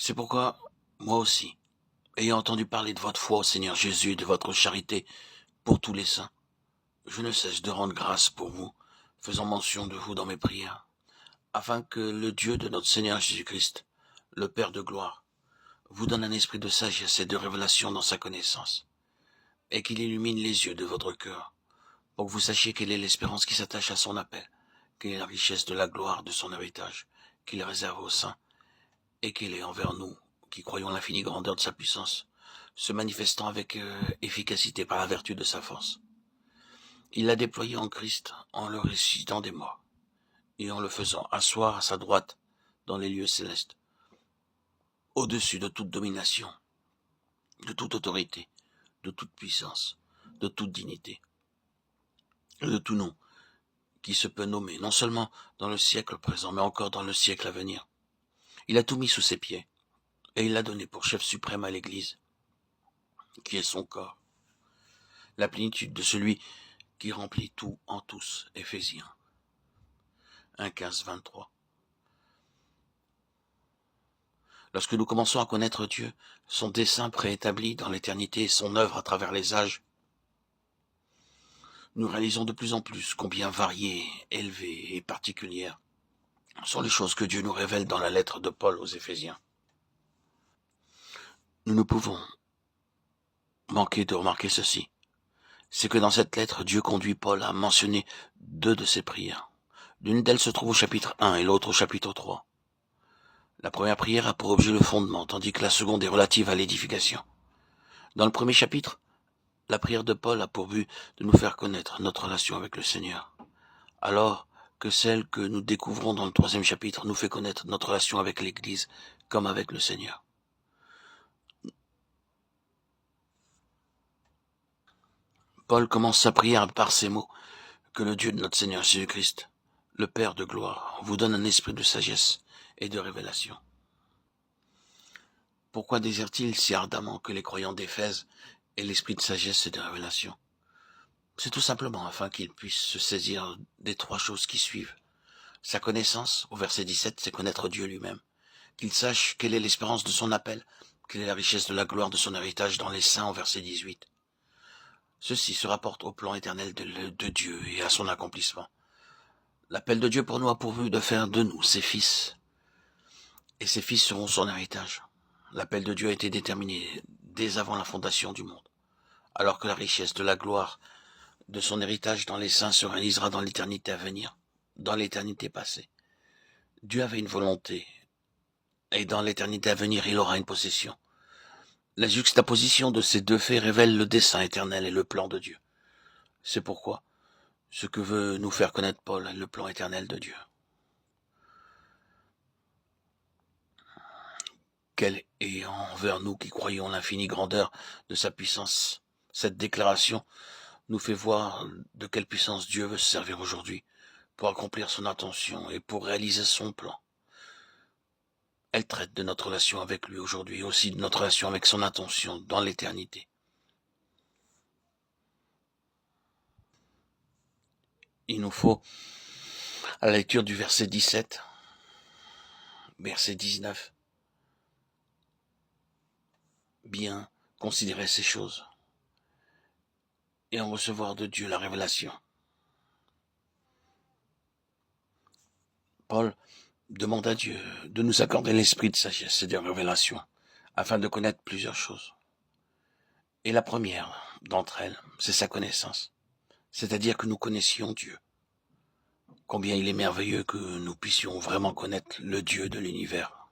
C'est pourquoi, moi aussi, ayant entendu parler de votre foi au Seigneur Jésus et de votre charité pour tous les saints, je ne cesse de rendre grâce pour vous, faisant mention de vous dans mes prières, afin que le Dieu de notre Seigneur Jésus-Christ, le Père de gloire, vous donne un esprit de sagesse et de révélation dans sa connaissance, et qu'il illumine les yeux de votre cœur, pour que vous sachiez quelle est l'espérance qui s'attache à son appel, quelle est la richesse de la gloire de son héritage, qu'il réserve aux saints, et qu'il est envers nous, qui croyons l'infinie grandeur de sa puissance, se manifestant avec efficacité par la vertu de sa force. Il l'a déployé en Christ en le ressuscitant des morts, et en le faisant asseoir à sa droite dans les lieux célestes, au-dessus de toute domination, de toute autorité, de toute puissance, de toute dignité, et de tout nom qui se peut nommer, non seulement dans le siècle présent, mais encore dans le siècle à venir. Il a tout mis sous ses pieds, et il l'a donné pour chef suprême à l'Église, qui est son corps, la plénitude de celui qui remplit tout en tous. Éphésiens 1, 15, 23. Lorsque nous commençons à connaître Dieu, son dessein préétabli dans l'éternité et son œuvre à travers les âges, nous réalisons de plus en plus combien variées, élevées et particulières sont les choses que Dieu nous révèle dans la lettre de Paul aux Éphésiens. Nous ne pouvons manquer de remarquer ceci. C'est que dans cette lettre, Dieu conduit Paul à mentionner deux de ses prières. L'une d'elles se trouve au chapitre 1 et l'autre au chapitre 3. La première prière a pour objet le fondement, tandis que la seconde est relative à l'édification. Dans le premier chapitre, la prière de Paul a pour but de nous faire connaître notre relation avec le Seigneur, alors que celle que nous découvrons dans le troisième chapitre nous fait connaître notre relation avec l'Église comme avec le Seigneur. Paul commence sa prière par ces mots: que le Dieu de notre Seigneur Jésus-Christ, le Père de gloire, vous donne un esprit de sagesse et de révélation. Pourquoi désire-t-il si ardemment que les croyants d'Éphèse aient l'esprit de sagesse et de révélation? C'est tout simplement afin qu'ils puissent se saisir des trois choses qui suivent. Sa connaissance, au verset 17, c'est connaître Dieu lui-même. Qu'il sache quelle est l'espérance de son appel, quelle est la richesse de la gloire de son héritage dans les saints, au verset 18. Ceci se rapporte au plan éternel de Dieu et à son accomplissement. L'appel de Dieu pour nous a pourvu de faire de nous ses fils, et ses fils seront son héritage. L'appel de Dieu a été déterminé dès avant la fondation du monde, alors que la richesse de la gloire de son héritage dans les saints se réalisera dans l'éternité à venir, dans l'éternité passée. Dieu avait une volonté, et dans l'éternité à venir, il aura une possession. La juxtaposition de ces deux faits révèle le dessein éternel et le plan de Dieu. C'est pourquoi ce que veut nous faire connaître Paul est le plan éternel de Dieu. Quelle est envers nous qui croyons l'infinie grandeur de sa puissance? Cette déclaration nous fait voir de quelle puissance Dieu veut se servir aujourd'hui pour accomplir son intention et pour réaliser son plan. Elle traite de notre relation avec lui aujourd'hui et aussi de notre relation avec son intention dans l'éternité. Il nous faut, à la lecture du verset 17, verset 19, bien considérer ces choses et en recevoir de Dieu la révélation. Paul demande à Dieu de nous accorder l'esprit de sagesse et de révélation afin de connaître plusieurs choses. Et la première d'entre elles, c'est sa connaissance, c'est-à-dire que nous connaissions Dieu. Combien il est merveilleux que nous puissions vraiment connaître le Dieu de l'univers.